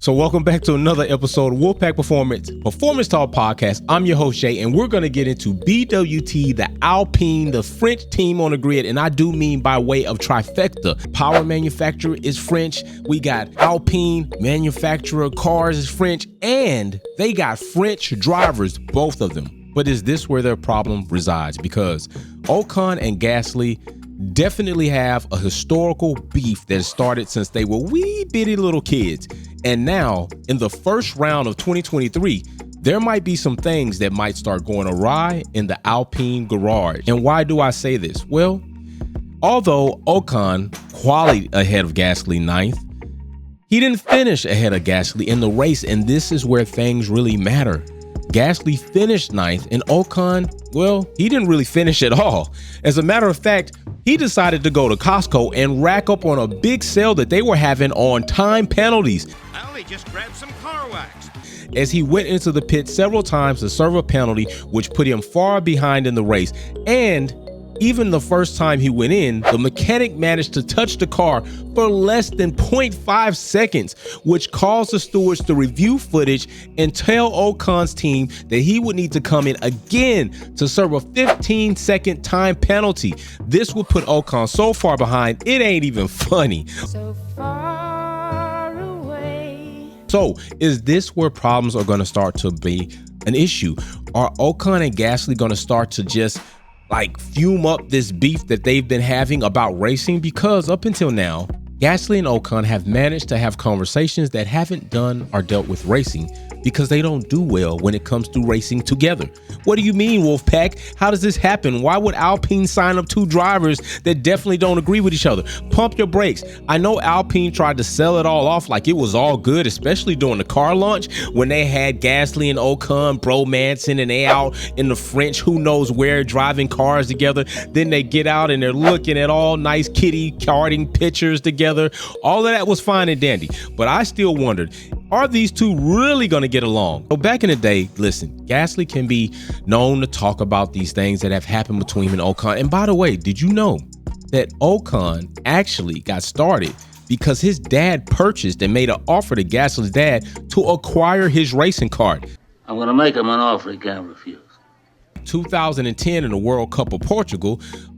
So welcome back to another episode of Wolfpack Performance Talk Podcast. I'm your host, Jay, and we're going to get into Bwt, the Alpine, the French team on the grid. And I do mean by way of trifecta. Power manufacturer is French. We got Alpine manufacturer, cars is French, and they got French drivers, both of them. But is this where their problem resides? Because Ocon and Gasly definitely have a historical beef that started since they were wee bitty little kids. And now in the first round of 2023, there might be some things that might start going awry in the Alpine garage. And why do I say this? Well, although Ocon qualified ahead of Gasly ninth, he didn't finish ahead of Gasly in the race. And this is where things really matter. Gasly finished ninth and Ocon, well, he didn't really finish at all. As a matter of fact, he decided to go to Costco and rack up on a big sale that they were having on time penalties. I only just grabbed some car wax. As he went into the pit several times to serve a penalty, which put him far behind in the race. And even the first time he went in, the mechanic managed to touch the car for less than 0.5 seconds, which caused the stewards to review footage and tell Ocon's team that he would need to come in again to serve a 15-second time penalty. This would put Ocon so far behind, it ain't even funny. So far away. So is this where problems are going to start to be an issue? Are Ocon and Gasly going to start to just fume up this beef that they've been having about racing? Because up until now, Gasly and Ocon have managed to have conversations that haven't done or dealt with racing because they don't do well when it comes to racing together. What do you mean, Wolfpack? How does this happen? Why would Alpine sign up two drivers that definitely don't agree with each other? Pump your brakes. I know Alpine tried to sell it all off like it was all good, especially during the car launch when they had Gasly and Ocon bromancing and they out in the French who knows where driving cars together. Then they get out and they're looking at all nice kitty karting pictures together. All of that was fine and dandy, but I still wondered, are these two really going to get along? So back in the day, listen, Gasly can be known to talk about these things that have happened between him and Ocon. And by the way, did you know that Ocon actually got started because his dad purchased and made an offer to Gasly's dad to acquire his racing card? I'm going to make him an offer he can't refuse. 2010 in the World Cup of Portugal,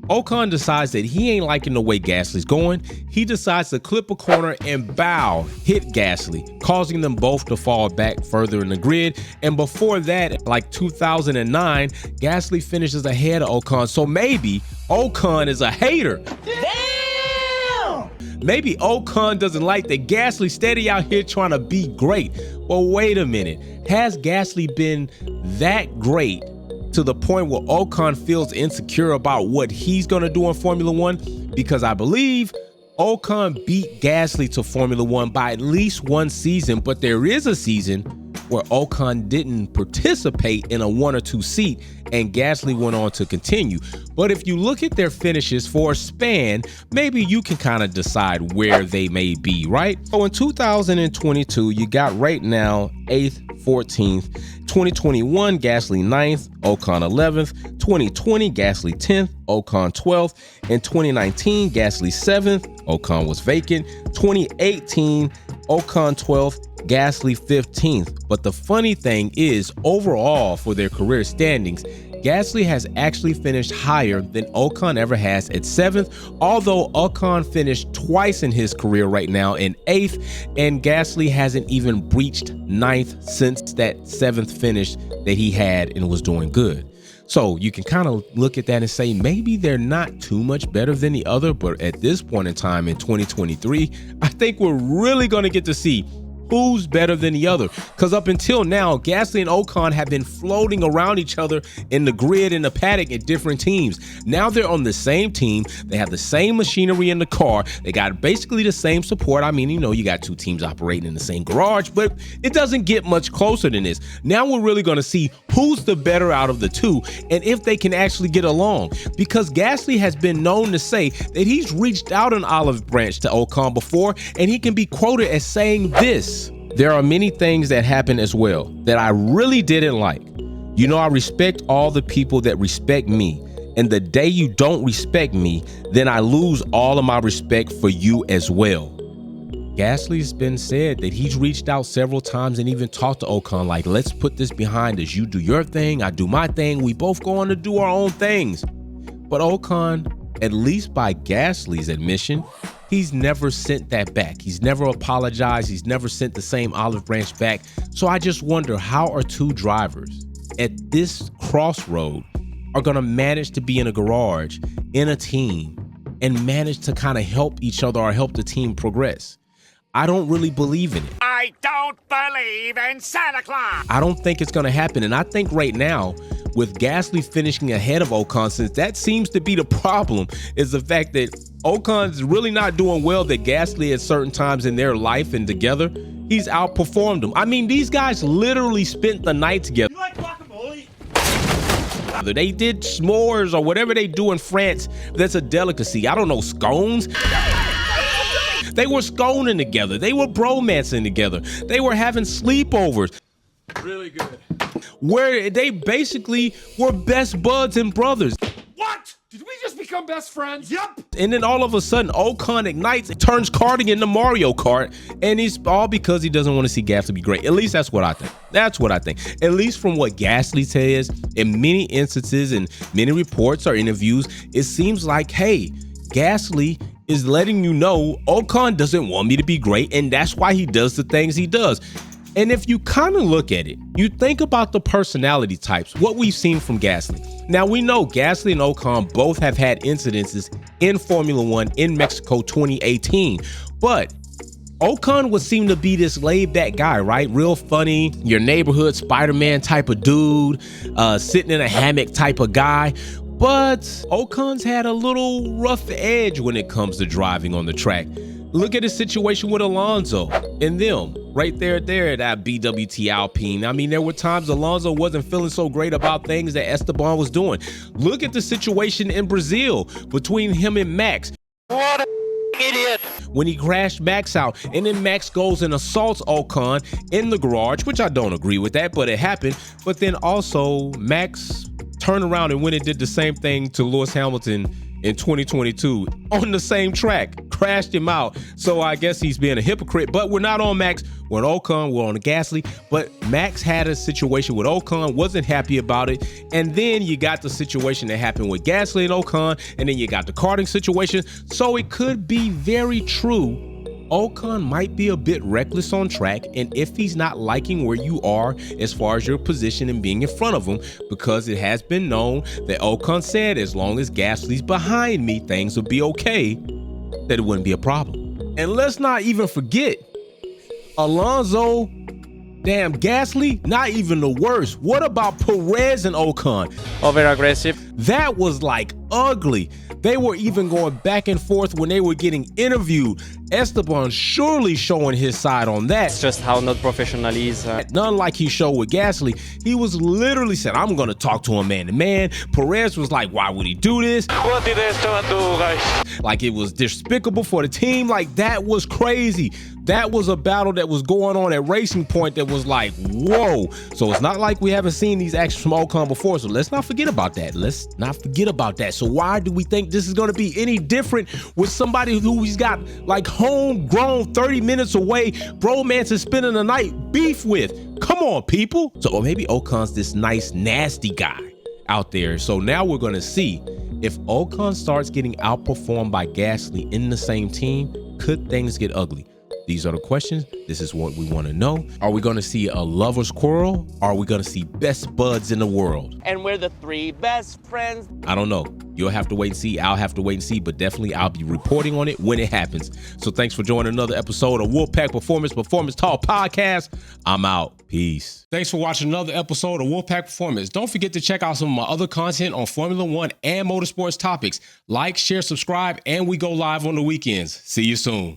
Ocon decides that he ain't liking the way Gasly's going. He decides to clip a corner and hit Gasly, causing them both to fall back further in the grid. And before that, 2009, Gasly finishes ahead of Ocon. So maybe Ocon is a hater. Damn! Maybe Ocon doesn't like that Gasly steady out here trying to be great. Well, wait a minute. Has Gasly been that great to the point where Ocon feels insecure about what he's going to do in Formula One? Because I believe Ocon beat Gasly to Formula One by at least one season, but there is a season where Ocon didn't participate in a 1 or 2 seat and Gasly went on to continue. But if you look at their finishes for a span, maybe you can kind of decide where they may be, right? So in 2022, you got right now 8th, 14th, 2021, Gasly 9th, Ocon 11th, 2020, Gasly 10th, Ocon 12th, in 2019, Gasly 7th, Ocon was vacant, 2018, Ocon 12th, Gasly 15th. But the funny thing is, overall for their career standings, Gasly has actually finished higher than Ocon ever has at 7th, although Ocon finished twice in his career right now in 8th, and Gasly hasn't even breached 9th since that 7th finish that he had and was doing good. So you can kind of look at that and say maybe they're not too much better than the other, but at this point in time in 2023, I think we're really going to get to see who's better than the other. Because up until now, Gasly and Ocon have been floating around each other in the grid in the paddock at different teams. Now they're on the same team. They have the same machinery in the car. They got basically the same support. I mean, you got two teams operating in the same garage, but it doesn't get much closer than this. Now we're really going to see who's the better out of the two and if they can actually get along. Because Gasly has been known to say that he's reached out an olive branch to Ocon before, and he can be quoted as saying this: "There are many things that happen as well that I really didn't like. I respect all the people that respect me. And the day you don't respect me, then I lose all of my respect for you as well." Gasly's been said that he's reached out several times and even talked to Ocon like, let's put this behind us. You do your thing, I do my thing. We both go on to do our own things. But Ocon, at least by Gasly's admission, he's never sent that back. He's never apologized. He's never sent the same olive branch back. So I just wonder, how are two drivers at this crossroad are going to manage to be in a garage, in a team, and manage to kind of help each other or help the team progress? I don't really believe in it. I don't believe in Santa Claus. I don't think it's going to happen. And I think right now, with Gasly finishing ahead of Ocon, since that seems to be the problem, is the fact that Ocon's really not doing well, that Gasly at certain times in their life and together, he's outperformed them. I mean, these guys literally spent the night together. You like guacamole? They did s'mores or whatever they do in France. That's a delicacy. I don't know, scones? They were sconing together. They were bromancing together. They were having sleepovers. Really good. Where they basically were best buds and brothers. What? Did we just become best friends? Yup. And then all of a sudden, Ocon ignites, turns karting into Mario Kart, and it's all because he doesn't want to see Gasly be great. At least that's what I think. That's what I think. At least from what Gasly says, in many instances and many reports or interviews, it seems like, hey, Gasly is letting you know Ocon doesn't want me to be great, and that's why he does the things he does. And if you kind of look at it, you think about the personality types, what we've seen from Gasly. Now, we know Gasly and Ocon both have had incidences in Formula One in Mexico 2018, but Ocon would seem to be this laid-back guy, right? Real funny, your neighborhood Spider-Man type of dude, sitting in a hammock type of guy. But Ocon's had a little rough edge when it comes to driving on the track. Look at the situation with Alonso and them right there at that Bwt Alpine. I mean, there were times Alonso wasn't feeling so great about things that Esteban was doing. Look at the situation in Brazil between him and Max. What an idiot. When he crashed Max out, and then Max goes and assaults Ocon in the garage, which I don't agree with that, but it happened. But then also Max turned around and went and did the same thing to Lewis Hamilton in 2022 on the same track, crashed him out. So I guess he's being a hypocrite, but we're not on Max, we're on Ocon, we're on Gasly. But Max had a situation with Ocon, wasn't happy about it. And then you got the situation that happened with Gasly and Ocon, and then you got the karting situation. So it could be very true. Ocon might be a bit reckless on track, and if he's not liking where you are as far as your position and being in front of him, because it has been known that Ocon said as long as Gasly's behind me, things will be okay, that it wouldn't be a problem. And let's not even forget, Alonso, damn, Gasly, not even the worst. What about Perez and Ocon? Over aggressive. That was like ugly. They were even going back and forth when they were getting interviewed. Esteban surely showing his side on that. It's just how not professional he is. None like he showed with Gasly. He was literally said, I'm going to talk to him man to man. Perez was like, why would he do this? What did Esteban do, guys? Like it was despicable for the team. Like that was crazy. That was a battle that was going on at Racing Point that was like, whoa. So it's not like we haven't seen these actions from Ocon before. So let's not forget about that. Let's not forget about that. So why do we think this is going to be any different with somebody who he's got like homegrown 30 minutes away, bromance is spending the night beef with? Come on, people. So maybe Ocon's this nice, nasty guy out there. So now we're going to see if Ocon starts getting outperformed by Gasly in the same team, could things get ugly? These are the questions. This is what we want to know. Are we going to see a lover's quarrel? Are we going to see best buds in the world? And we're the three best friends. I don't know. You'll have to wait and see. I'll have to wait and see, but definitely I'll be reporting on it when it happens. So thanks for joining another episode of Wolfpack Performance Talk Podcast. I'm out. Peace. Thanks for watching another episode of Wolfpack Performance. Don't forget to check out some of my other content on Formula One and motorsports topics. Like, share, subscribe, and we go live on the weekends. See you soon.